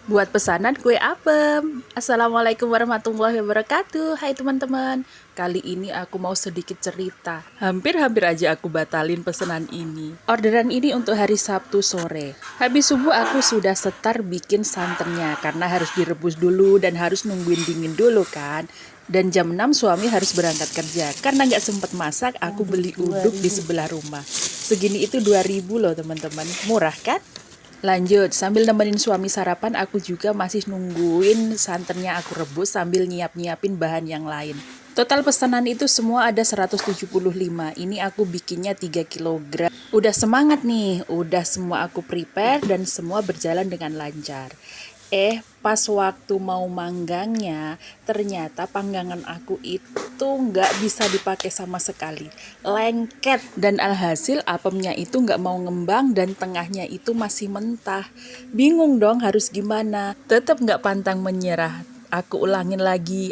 Buat pesanan kue apem. Assalamualaikum warahmatullahi wabarakatuh. Hai teman-teman. Kali ini aku mau sedikit cerita. Hampir-hampir aja aku batalin pesanan ini. Orderan ini untuk hari Sabtu sore. Habis subuh aku sudah setar bikin santannya karena harus direbus dulu dan harus nungguin dingin dulu kan. Dan jam 6 suami harus berangkat kerja. Karena nggak sempet masak, aku beli uduk di sebelah rumah. Segini itu 2.000 loh teman-teman. Murah kan? Lanjut, sambil nemenin suami sarapan, aku juga masih nungguin santannya aku rebus sambil nyiapin bahan yang lain. Total pesanan itu semua ada 175. Ini aku bikinnya 3 kilogram. Udah semangat nih, udah semua aku prepare dan semua berjalan dengan lancar. Pas waktu mau manggangnya, ternyata panggangan aku itu nggak bisa dipakai sama sekali. Lengket, dan alhasil apemnya itu nggak mau ngembang dan tengahnya itu masih mentah. Bingung dong harus gimana. Tetap nggak pantang menyerah. Aku ulangin lagi,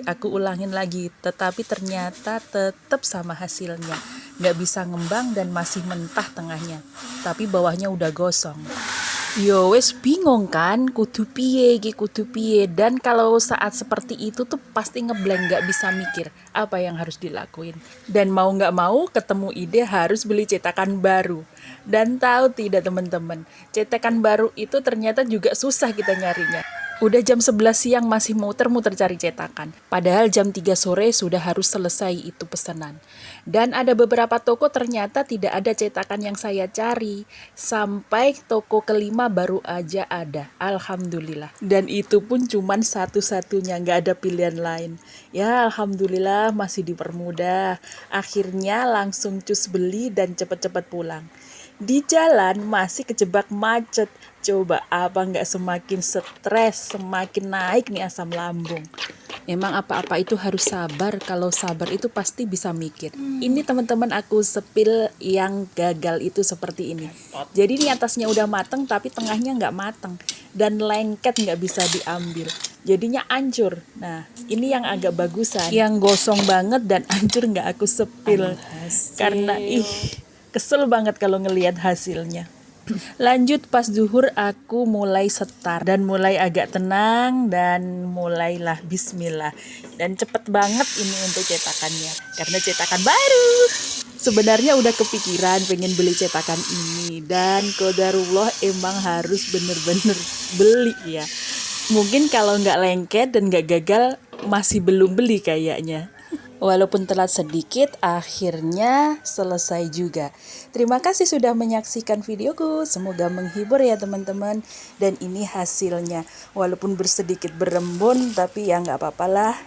tetapi ternyata tetap sama hasilnya. Nggak bisa ngembang dan masih mentah tengahnya, tapi bawahnya udah gosong. Yo wes bingung kan, kudu piye. Dan kalau saat seperti itu tuh pasti ngeblank, nggak bisa mikir apa yang harus dilakuin. Dan mau nggak mau ketemu ide harus beli cetakan baru. Dan tahu tidak teman-teman, cetakan baru itu ternyata juga susah kita nyarinya. Udah jam 11 siang masih muter-muter cari cetakan. Padahal jam 3 sore sudah harus selesai itu pesanan. Dan ada beberapa toko ternyata tidak ada cetakan yang saya cari. Sampai toko kelima baru aja ada. Alhamdulillah. Dan itu pun cuman satu-satunya, nggak ada pilihan lain. Ya alhamdulillah masih dipermudah. Akhirnya langsung cus beli dan cepet-cepet pulang. Di jalan masih kejebak macet. Coba apa nggak semakin stres, semakin naik nih asam lambung. Emang apa-apa itu harus sabar. Kalau sabar itu pasti bisa mikir. Ini teman-teman aku sepil yang gagal itu seperti ini. Jadi ini atasnya udah mateng tapi tengahnya nggak mateng. Dan lengket nggak bisa diambil. Jadinya hancur. Nah ini yang agak bagusan. Yang gosong banget dan hancur nggak aku sepil. Karena kesel banget kalau ngelihat hasilnya. Lanjut pas zuhur aku mulai setar dan mulai agak tenang dan mulailah bismillah. Dan cepet banget ini untuk cetakannya karena cetakan baru. Sebenarnya udah kepikiran pengen beli cetakan ini dan qadarullah emang harus bener-bener beli ya. Mungkin kalau nggak lengket dan nggak gagal masih belum beli kayaknya. Walaupun telat sedikit, akhirnya selesai juga. Terima kasih sudah menyaksikan videoku. Semoga menghibur ya teman-teman. Dan ini hasilnya. Walaupun bersedikit berembun, tapi ya nggak apa-apalah.